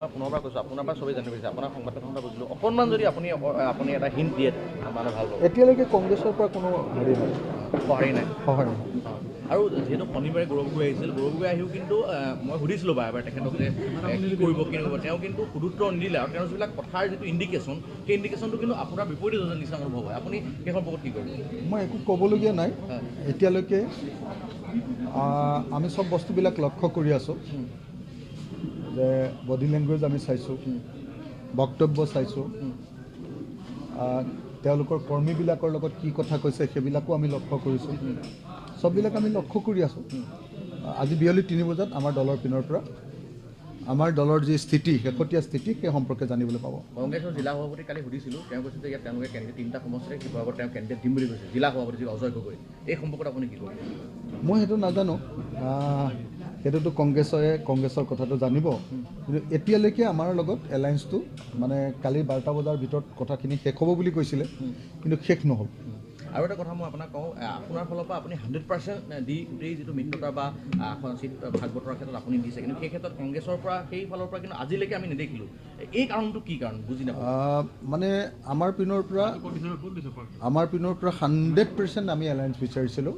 পুনৰবাৰ কৈছোঁ আপোনাৰ পৰা চবেই জানিব বিচাৰে আপোনাৰ সংবাদদাতা বুজিলোঁ অকণমান যদি আপুনি এটা হিণ্ট দিয়ে মানে ভাল পাব। এতিয়ালৈকে কংগ্ৰেছৰ পৰা কোনো হেৰি নাই, সঁহাৰি নাই সহায় নাই। আৰু যিহেতু শনিবাৰে গৌৰৱ গগৈ আহিছিল, গৌৰৱ গগৈ আহিও কিন্তু মই সুধিছিলোঁ এবাৰ তেখেতক যে কি কৰিব কি নকৰিব, তেওঁ কিন্তু সুদুত্তৰ নিদিলে আৰু তেওঁৰ যিবিলাক কথাৰ যিটো ইণ্ডিকেশ্যন সেই ইণ্ডিকেশ্যনটো কিন্তু আপোনাৰ বিপৰীতে যোৱাৰ নিচিনা অনুভৱ হয়। আপুনি সেই সম্পৰ্কত কি কৰিব? মই একো ক'বলগীয়া নাই। এতিয়ালৈকে আমি চব বস্তুবিলাক লক্ষ্য কৰি আছোঁ যে বডি লেংগুৱেজ আমি চাইছোঁ, বক্তব্য চাইছোঁ, তেওঁলোকৰ কৰ্মীবিলাকৰ লগত কি কথা কৈছে সেইবিলাকো আমি লক্ষ্য কৰিছোঁ। চববিলাক আমি লক্ষ্য কৰি আছোঁ। আজি বিয়লি 3 বজাত আমাৰ দলৰ পিনৰ পৰা আমাৰ দলৰ যি স্থিতি, শেহতীয়া স্থিতি সেই সম্পৰ্কে জানিবলৈ পাব। কংগ্ৰেছৰ জিলা সভাপতি কালি সুধিছিলোঁ, তেওঁ কৈছে যে ইয়াত তেওঁলোকে কেন্দ্ৰীয় 3টা সমষ্টিৰে শিৱসাগৰত তেওঁ কেন্দ্ৰীয় দিম বুলি কৈছে, জিলা সভাপতি যি অজয় গগৈ। এই সম্পৰ্কত আপুনি কি কৰিব? মই সেইটো নাজানো, সেইটোতো কংগ্ৰেছৰ কথাটো জানিব। কিন্তু এতিয়ালৈকে আমাৰ লগত এলায়েন্সটো মানে কালি 12টা বজাৰ ভিতৰত কথাখিনি শেষ হ'ব বুলি কৈছিলে, কিন্তু শেষ নহ'ল। আৰু এটা কথা মই আপোনাক কওঁ, আপোনাৰ ফালৰ পৰা আপুনি 100% দি গোটেই যিটো মিত্ৰতা বা এখন চিট ভাগ বতৰাৰ ক্ষেত্ৰত আপুনি দিছে, কিন্তু সেই ক্ষেত্ৰত কংগ্ৰেছৰ পৰা সেই ফালৰ পৰা কিন্তু আজিলৈকে আমি নেদেখিলোঁ। এই কাৰণটো কি কাৰণ বুজি নাপাওঁ। মানে আমাৰ পিনৰ পৰা 100% আমি এলায়েন্স বিচাৰিছিলোঁ।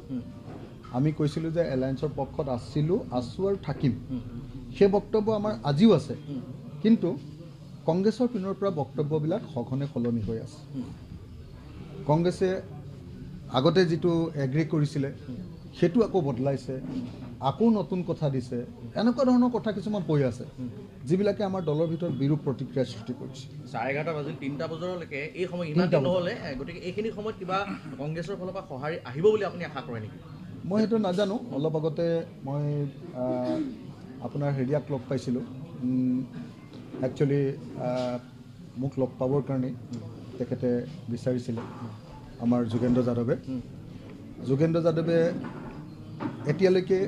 আমি কৈছিলোঁ যে এলায়েন্সৰ পক্ষত আছোঁ আৰু থাকিম। সেই বক্তব্য আমাৰ আজিও আছে, কিন্তু কংগ্ৰেছৰ পিনৰ পৰা বক্তব্যবিলাক সঘনে সলনি হৈ আছে। কংগ্ৰেছে আগতে যিটো এগ্ৰী কৰিছিলে সেইটো আকৌ বদলাইছে, আকৌ নতুন কথা দিছে, এনেকুৱা ধৰণৰ কথা কিছুমান কৈ আছে যিবিলাকে আমাৰ দলৰ ভিতৰত বিৰূপ প্ৰতিক্ৰিয়াৰ সৃষ্টি কৰিছে। 11:30 বাজিল, 3টা বজালৈকে এই সময় ইমান দিন নহ'লে, গতিকে এইখিনি সময়ত কিবা কংগ্ৰেছৰ ফালৰ পৰা সঁহাৰি আহিব বুলি আপুনি আশা কৰে নেকি? মই সেইটো নাজানো। অলপ আগতে মই আপোনাৰ হেৰিয়াক লগ পাইছিলোঁ, একচুৱেলি মোক লগ পাবৰ কাৰণে তেখেতে বিচাৰিছিলে আমাৰ যোগেন্দ্ৰ যাদৱে এতিয়ালৈকে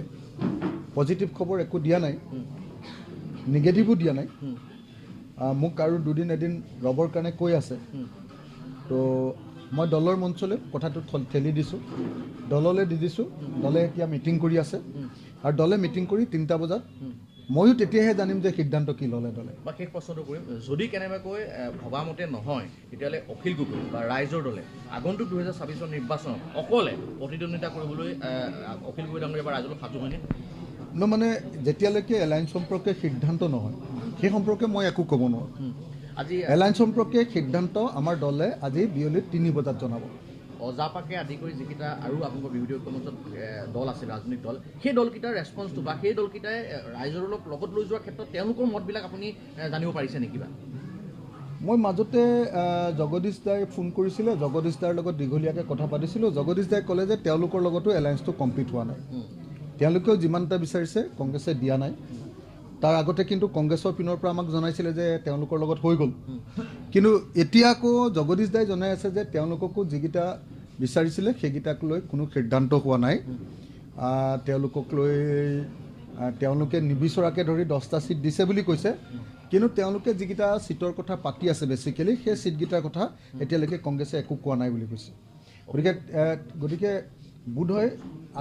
পজিটিভ খবৰ একো দিয়া নাই, নিগেটিভো দিয়া নাই। মোক আৰু এদিন ৰ'বৰ কাৰণে কৈ আছে। তো মই দলৰ মঞ্চলৈ কথাটো ঠেলি দিছোঁ, দললৈ দি দিছোঁ। দলে এতিয়া মিটিং কৰি আছে আৰু দলে মিটিং কৰি 3টা বজাত ময়ো তেতিয়াহে জানিম যে সিদ্ধান্ত কি ল'লে দলে। বা শেষ প্ৰশ্নটো কৰিম, যদি কেনেবাকৈ ভবামতে নহয় তেতিয়াহ'লে অখিল গগৈ বা ৰাইজৰ দলে আগন্তুক 2026 নিৰ্বাচনত অকলে প্ৰতিদ্বন্দ্বিতা কৰিবলৈ অখিল গগৈ ডাঙৰীয়া বা ৰাইজলৈ সাজু হয়নে? মানে যেতিয়ালৈকে এলায়েন্স সম্পৰ্কে সিদ্ধান্ত নহয় সেই সম্পৰ্কে মই একো ক'ব নোৱাৰোঁ। আজি এলায়েন্স সম্পৰ্কে সিদ্ধান্ত আমাৰ দলে আজি বিয়লি 3 বজাত জনাব। অজাপাকে আদি কৰি যিকেইটা আৰু আপোনালোকৰ বিৰোধী ঐক্যমঞ্চত দল আছে, ৰাজনৈতিক দল, সেই দলকেইটাৰ ৰেছপন্সটো বা সেই দলকেইটাই ৰাইজৰ লগত লৈ যোৱাৰ ক্ষেত্ৰত তেওঁলোকৰ মতবিলাক আপুনি জানিব পাৰিছে নেকি? মই মাজতে জগদীশ দাই ফোন কৰিছিলে, জগদীশ দাৰ লগত দীঘলীয়াকৈ কথা পাতিছিলোঁ। জগদীশ দাই ক'লে যে তেওঁলোকৰ লগতো এলায়েন্সটো কমপ্লিট হোৱা নাই, তেওঁলোকেও যিমানটা বিচাৰিছে কংগ্ৰেছে দিয়া নাই। তাৰ আগতে কিন্তু কংগ্ৰেছৰ পিনৰ পৰা আমাক জনাইছিলে যে তেওঁলোকৰ লগত হৈ গ'ল, কিন্তু এতিয়া আকৌ জগদীশ দাই জনাই আছে যে তেওঁলোককো যিকেইটা বিচাৰিছিলে সেইকেইটাক লৈ কোনো সিদ্ধান্ত হোৱা নাই। তেওঁলোকে নিবিচৰাকৈ ধৰি 10টা চিট দিছে বুলি কৈছে, কিন্তু তেওঁলোকে যিকেইটা চিটৰ কথা পাতি আছে বেচিকেলি সেই চিটকেইটাৰ কথা এতিয়ালৈকে কংগ্ৰেছে একো কোৱা নাই বুলি কৈছে। গতিকে বোধহয়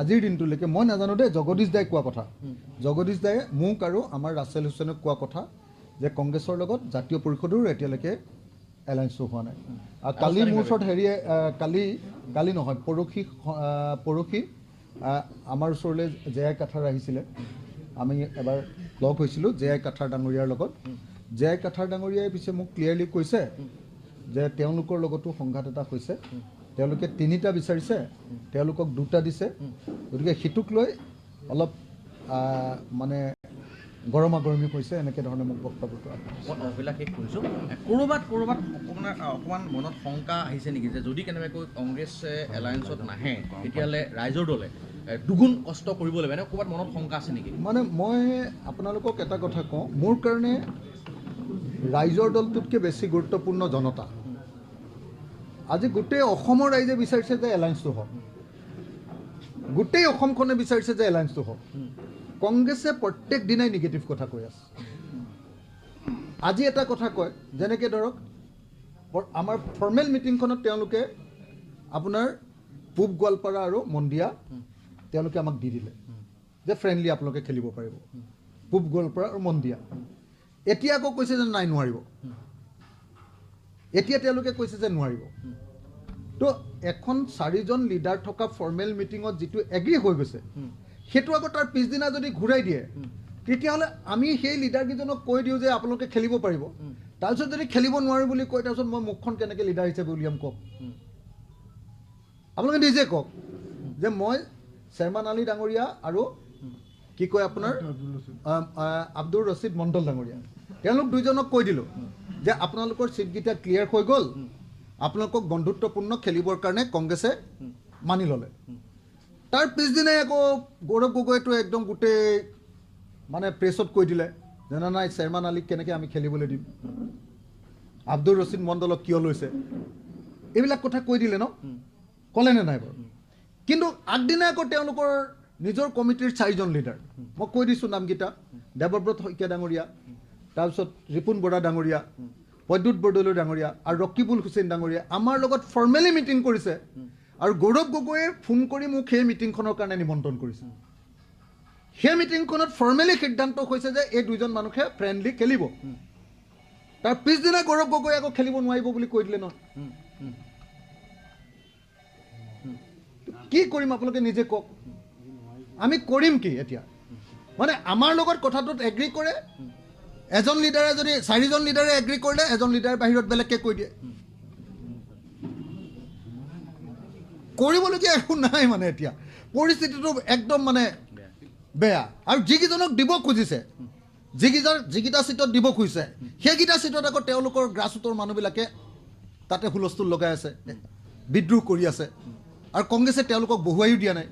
আজিৰ দিনটোলৈকে মই নাজানো দেই, জগদীশ দাই কোৱা কথা, জগদীশ দায়ে মোক আৰু আমাৰ ৰাছেল হুছেইনক কোৱা কথা যে কংগ্ৰেছৰ লগত জাতীয় পৰিষদৰো এতিয়ালৈকে এলায়েন্সটো হোৱা নাই। কালি মোৰ ওচৰত কালি নহয় পৰহি আমাৰ ওচৰলৈ জে.আই. কাঠাৰ আহিছিলে। আমি এবাৰ লগ হৈছিলোঁ জে.আই. কাঠাৰ ডাঙৰীয়াৰ লগত। জে.আই. কাঠাৰ ডাঙৰীয়াই পিছে মোক ক্লিয়াৰলি কৈছে যে তেওঁলোকৰ লগতো সংঘাত এটা হৈছে, তেওঁলোকে 3টা বিচাৰিছে, তেওঁলোকক 2টা দিছে। গতিকে সিটোক লৈ অলপ মানে গৰমাগৰমি হৈছে, এনেকৈ ধৰণে মোক বক্তব্যটো অবিলাক শেষ কৰিছোঁ। ক'ৰবাত অকণমান মনত শংকা আহিছে নেকি যে যদি কেনেবাকৈ কংগ্ৰেছে এলায়েন্সত নাহে তেতিয়াহ'লে ৰাইজৰ দলে দুগুণ কষ্ট কৰিব লাগিব, এনেকুৱা ক'ৰবাত মনত শংকা আছে নেকি? মানে মই আপোনালোকক এটা কথা কওঁ, মোৰ কাৰণে ৰাইজৰ দলটোতকৈ বেছি গুৰুত্বপূৰ্ণ জনতা। আজি গোটেই অসমৰ ৰাইজে বিচাৰিছে যে এলায়েন্সটো হওক, গোটেই অসমখনে বিচাৰিছে যে এলায়েন্সটো হওক। কংগ্ৰেছে প্ৰত্যেক দিনাই নিগেটিভ কথা কৈ আছে। আজি এটা কথা কয়, যেনেকৈ ধৰক আমাৰ ফৰ্মেল মিটিংখনত তেওঁলোকে আপোনাৰ পূব গোৱালপাৰা আৰু মন্দিয়া তেওঁলোকে আমাক দি দিলে যে ফ্ৰেণ্ডলি আপোনালোকে খেলিব পাৰিব, পূব গোৱালপাৰা আৰু মন্দিয়া। এতিয়া আকৌ কৈছে যে নাই নোৱাৰিব, এতিয়া তেওঁলোকে কৈছে যে নোৱাৰিব। তো এখন 4জন লিডাৰ থকা ফৰ্মেল মিটিঙত যিটো এগ্ৰি হৈ গৈছে সেইটো আকৌ তাৰ পিছদিনা যদি ঘূৰাই দিয়ে তেতিয়াহ'লে আমি সেই লিডাৰকেইজনক কৈ দিওঁ যে আপোনালোকে খেলিব পাৰিব, তাৰপিছত যদি খেলিব নোৱাৰোঁ বুলি কয় তাৰপিছত মই মুখখন কেনেকৈ লিডাৰ হিচাপে উলিয়াম কওক? আপোনালোকে নিজে কওক যে মই চেয়াৰমান আলী ডাঙৰীয়া আৰু কি কয় আপোনাৰ আব্দুল ৰচিদ মণ্ডল ডাঙৰীয়া, তেওঁলোক দুইজনক কৈ দিলোঁ যে আপোনালোকৰ ছিটকেইটা ক্লিয়াৰ হৈ গ'ল, আপোনালোকক বন্ধুত্বপূৰ্ণ খেলিবৰ কাৰণে কংগ্ৰেছে মানি ল'লে। তাৰ পিছদিনাই আকৌ গৌৰৱ গগৈটো একদম গোটেই মানে প্ৰেছত কৈ দিলে যে নাই চেয়াৰমান আলীক কেনেকৈ আমি খেলিবলৈ দিম, আব্দুল ৰচিদ মণ্ডলক কিয় লৈছে, এইবিলাক কথা কৈ দিলে ন, ক'লেনে নাই বাৰু? কিন্তু আগদিনা আকৌ তেওঁলোকৰ নিজৰ কমিটিৰ 4জন লিডাৰ, মই কৈ দিছোঁ নামকেইটা, দেৱব্ৰত শইকীয়া ডাঙৰীয়া, তাৰপিছত ৰিপুণ বৰা ডাঙৰীয়া, প্ৰদ্যুৎ বৰদলৈ ডাঙৰীয়া আৰু ৰকিবুল হুছেইন ডাঙৰীয়া আমাৰ লগত ফৰ্মেলি মিটিং কৰিছে। আৰু গৌৰৱ গগৈয়ে ফোন কৰি মোক সেই মিটিংখনৰ কাৰণে নিমন্ত্ৰণ কৰিছে। সেই মিটিংখনত ফৰ্মেলি সিদ্ধান্ত হৈছে যে এই দুইজন মানুহে ফ্ৰেণ্ডলি খেলিব। তাৰ পিছদিনা গৌৰৱ গগৈ আকৌ খেলিব নোৱাৰিব বুলি কৈ দিলে নহয়। কি কৰিম আপোনালোকে নিজে কওক, আমি কৰিম কি এতিয়া? মানে আমাৰ লগত কথাটোত এগ্ৰি কৰে, এজন লিডাৰে যদি 4জন লিডাৰে এগ্ৰি কৰিলে এজন লিডাৰে বাহিৰত বেলেগকৈ কৈ দিয়ে। কৰিবলগীয়া একো নাই মানে এতিয়া পৰিস্থিতিটো একদম মানে বেয়া। আৰু যিকেইজনক দিব খুজিছে, যিকেইটা ছিটত দিব খুজিছে সেইকেইটা ছিটত আকৌ তেওঁলোকৰ গ্ৰাছৰুটৰ মানুহবিলাকে তাতে হুলস্থুল লগাই আছে, বিদ্ৰোহ কৰি আছে। আৰু কংগ্ৰেছে তেওঁলোকক বহুৱাইও দিয়া নাই,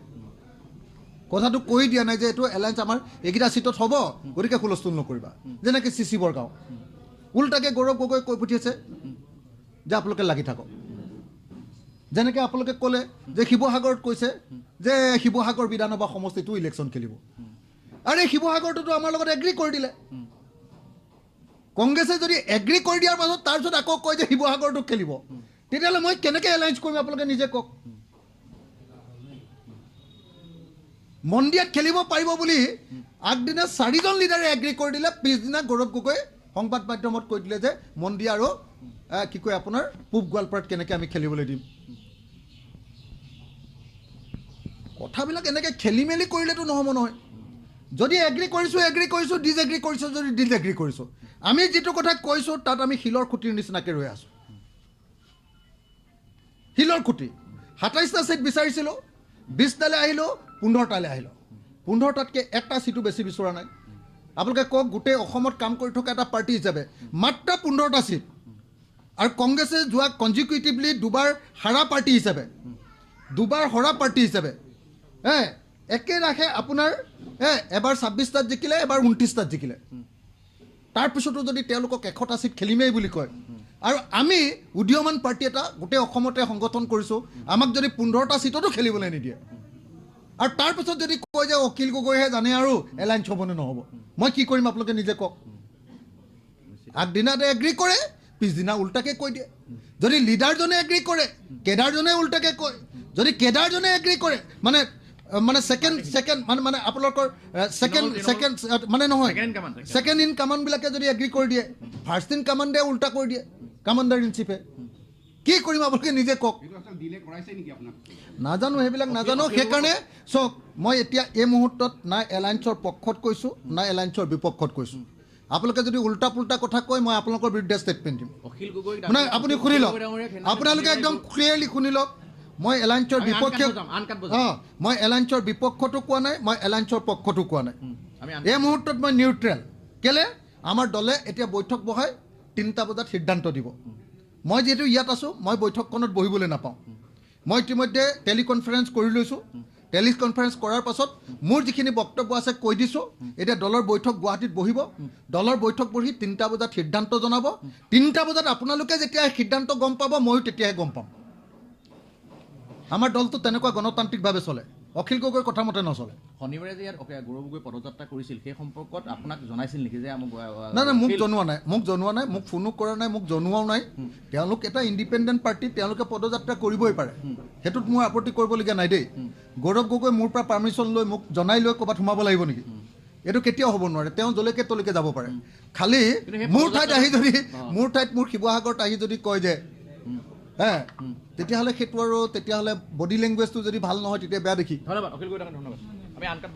কথাটো কৈ দিয়া নাই যে এইটো এলায়েন্স আমাৰ এইকেইটা ছিটত হ'ব, গতিকে হুলস্থুল নকৰিবা। যেনেকৈ চিচি বৰগাঁও উল্টাকৈ গৌৰৱ গগৈ কৈ পঠিয়াইছে যে আপোনালোকে লাগি থাকক। যেনেকৈ আপোনালোকে ক'লে যে শিৱসাগৰত কৈছে যে শিৱসাগৰ বিধানসভা সমষ্টিটো ইলেকশ্যন খেলিব, আৰু এই শিৱসাগৰটোতো আমাৰ লগত এগ্ৰি কৰি দিলে। কংগ্ৰেছে যদি এগ্ৰি কৰি দিয়াৰ পাছত তাৰপিছত আকৌ কয় যে শিৱসাগৰটো খেলিব, তেতিয়াহ'লে মই কেনেকৈ এলায়েন্স কৰিম আপোনালোকে নিজে কওক। মন্দিৰত খেলিব পাৰিব বুলি আগদিনা 4জন লিডাৰে এগ্ৰি কৰি দিলে, পিছদিনা গৌৰৱ গগৈ সংবাদ মাধ্যমত কৈ দিলে যে মন্দিৰ আৰু কি কয় আপোনাৰ পূব গোৱালপাৰাত কেনেকৈ আমি খেলিবলৈ দিম। কথাবিলাক এনেকৈ খেলি মেলি কৰিলেতো নহ'ব নহয়। যদি এগ্ৰি কৰিছোঁ, ডিজএগ্ৰি কৰিছোঁ, যদি ডিজএগ্ৰি কৰিছোঁ, আমি যিটো কথা কৈছোঁ তাত আমি শিলৰ খুঁটিৰ নিচিনাকৈ ৰৈ আছোঁ। শিলৰ খুঁটি 27টা ছিট বিচাৰিছিলোঁ, 20টালৈ আহিলোঁ, 15টালৈ আহিলোঁ। 15টাতকৈ এটা ছিটো বেছি বিচৰা নাই। আপোনালোকে কওক, গোটেই অসমত কাম কৰি থকা এটা পাৰ্টি হিচাপে মাত্ৰ 15টা ছিট, আৰু কংগ্ৰেছে যোৱা কনজিকিউটিভলি দুবাৰ হাৰা পাৰ্টি হিচাপে একেৰাখে আপোনাৰ এবাৰ 26টাত জিকিলে, এবাৰ 29টাত জিকিলে। তাৰপিছতো যদি তেওঁলোকক 100টা ছিট খেলিমেই বুলি কয়, আৰু আমি উদীয়মান পাৰ্টি এটা গোটেই অসমতে সংগঠন কৰিছোঁ, আমাক যদি 15টা ছিটতো খেলিবলৈ নিদিয়ে, আৰু তাৰপিছত যদি কয় যে অখিল গগৈহে জানে আৰু এলায়েন্স হ'বনে নহ'ব, মই কি কৰিম আপোনালোকে নিজে কওক। আগদিনাতে এগ্ৰি কৰে, পিছদিনা উল্টাকৈ কৈ দিয়ে। যদি লিডাৰজনে এগ্ৰি কৰে, কেডাৰজনে উল্টাকৈ কয়। যদি কেডাৰজনে এগ্ৰি কৰে মানে ছেকেণ্ড মানে আপোনালোকৰ ছেকেণ্ড মানে নহয়, ছেকেণ্ড ইন কামাণ্ডবিলাকে যদি এগ্ৰি কৰি দিয়ে, ফাৰ্ষ্ট ইন কামাণ্ডে উল্টা কৰি দিয়ে, কামাণ্ডাৰ ইন চিফে। কি কৰিম আপোনালোকে নিজে কওক। নাজানো, সেইবিলাক নাজানো। সেইকাৰণে চাওক, মই এতিয়া এই মুহূৰ্তত না এলায়েন্সৰ পক্ষত কৈছোঁ না এলায়েন্সৰ বিপক্ষত কৈছোঁ। আপোনালোকে যদি উল্টা পুল্টা কথা কয়, মই আপোনালোকৰ বিৰুদ্ধে ষ্টেটমেণ্ট দিম। মানে আপুনি শুনি লওক, আপোনালোকে একদম ক্লিয়াৰলি শুনি লওক, মই এলায়েন্সৰ বিপক্ষে মই এলায়েন্সৰ বিপক্ষতো কোৱা নাই, মই এলায়েন্সৰ পক্ষতো কোৱা নাই। এই মুহূৰ্তত মই নিউট্ৰেল। কেলে? আমাৰ দলে এতিয়া বৈঠক বহাই 3টা বজাত সিদ্ধান্ত দিব। মই যিহেতু ইয়াত আছোঁ, মই বৈঠকখনত বহিবলৈ নাপাওঁ। মই ইতিমধ্যে টেলিকনফাৰেঞ্চ কৰি লৈছোঁ। টেলিকনফাৰেঞ্চ কৰাৰ পাছত মোৰ যিখিনি বক্তব্য আছে কৈ দিছোঁ। এতিয়া দলৰ বৈঠক গুৱাহাটীত বহিব, দলৰ বৈঠক বহি 3টা বজাত সিদ্ধান্ত জনাব। 3টা বজাত আপোনালোকে যেতিয়া সিদ্ধান্ত গম পাব, ময়ো তেতিয়াহে গম পাম। আমাৰ দলটো তেনেকুৱা গণতান্ত্ৰিকভাৱে চলে, অখিল গগৈৰ কথা মতে নচলে। শনিবাৰে যে ইয়াত গৌৰৱ গগৈ পদযাত্ৰা কৰিছিল, সেই সম্পৰ্কত আপোনাক জনাইছিল নেকি যে নাই, মোক জনোৱা নাই, মোক ফোনো কৰা নাই, মোক জনোৱাও নাই। তেওঁলোক এটা ইণ্ডিপেণ্ডেণ্ট পাৰ্টি, তেওঁলোকে পদযাত্ৰা কৰিবই পাৰে, সেইটোত মোৰ আপত্তি কৰিবলগীয়া নাই দেই। গৌৰৱ গগৈ মোৰ পৰা পাৰ্মিশ্যন লৈ মোক জনাই লৈ ক'ৰবাত সোমাব লাগিব নেকি? এইটো কেতিয়াও হ'ব নোৱাৰে তেওঁ যলৈকে তলৈকে যাব পাৰে খালি কিন্তু সেই মোৰ ঠাইত আহি যদি অঁ। মোৰ ঠাইত মোৰ শিৱসাগৰত আহি যদি কয় যে তেতিয়াহ'লে সেইটো আৰু তেতিয়াহ'লে বডি লেংগুৱেজটো যদি ভাল নহয় তেতিয়া বেয়া দেখি ধন্যবাদ অখিল গগৈ ডাঙৰীয়া, ধন্যবাদ। আমি আনকাট